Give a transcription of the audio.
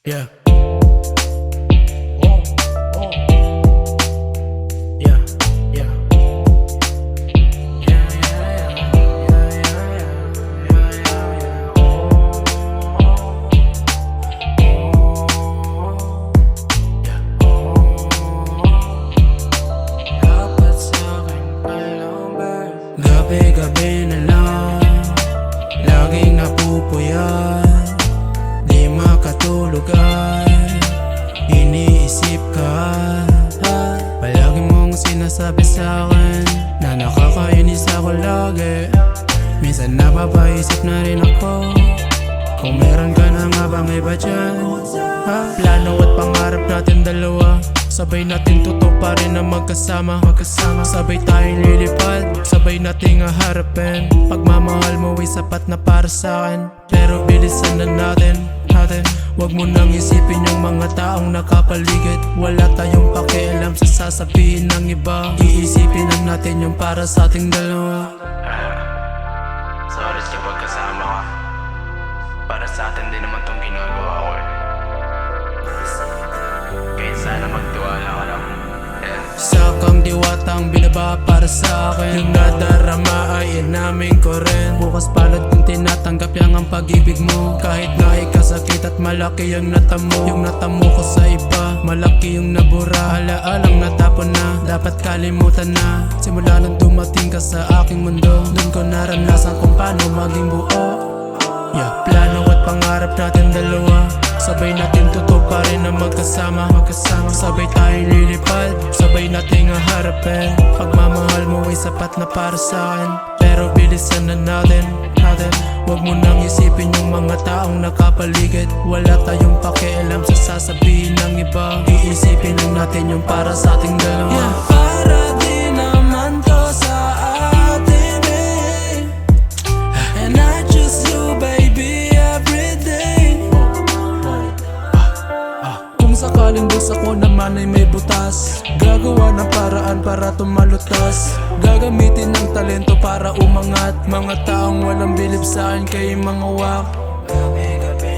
Yeah. Oh, oh. Yeah, yeah. Yeah, yeah, yeah. Yeah, yeah, yeah. Yeah, yeah, yeah. Oh, oh. Yeah. Oh. Dapat sa'kin palang ba? Gabi-gabi na lang laging napupuyat, di makatulugan, iniisip ka. Palagi mong sinasabi sa'kin na nakakainis ako lagi. Minsan napapaisip na rin ako kung meron ka na nga bang iba dyan. Plano at pangarap natin dalawa, sabay natin tutuparin na magkasama. Sabay tayong lilipad, sabay nating haharapin. Pagmamahal mo ay sapat na para sa'kin, pero bilisan na natin. Wag mo nang isipin yung mga taong nakapaligid. Wala tayong pakialam sa sasabihin ng iba. Iisipin lang natin yung para sa ating dalawa. Sorry sa pagkasama ka. Para sa atin din naman tong ginagawa ko eh. Kaya sana magtiwala ka lang. Sa kang diwatang binaba para sa akin, yung nadarama ay inamin ko rin. Bukas palad kung tinatanggap yang ang pag-ibig mo. Kahit na ikasakit at malaki yung natamo. Yung natamo ko sa iba, malaki yung nabura. Alaalang natapon na, dapat kalimutan na. Simula nang dumating ka sa aking mundo, dun ko naranasan kung paano maging buo. Yeah, plano at pangarap natin dalawa, sabay natin tutuparin na magkasama. Sabay tayong lilipad, sabay nating haharapin. Pagmamahal mo ay sapat na para sa'kin, pero bilisan na natin. Wag mo nang isipin yung mga taong nakapaligid. Wala tayong pakialam sa sasabihin ng iba. Iisipin lang natin yung para sa ating dalawa. Yeah, para di naman to sa atin eh. And I choose you baby everyday. Kung sakaling busa ko naman ay may butas, gagawa ng paraan para tumalutas. Gagamitin ng talento para umangat. Mga taong walang bilib sa'kin kay mga wak. Gabi-gabi